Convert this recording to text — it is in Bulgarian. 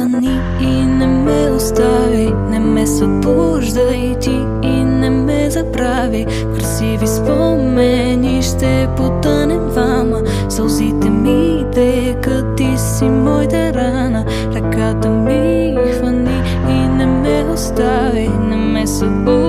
хвани и не ме остави, не ме събуждай ти и не ме забрави. Красиви спомени ще потънем двама, сълзите ми текат, ти си моята рана. Ръката ми хвани и не ме остави, не ме събуждай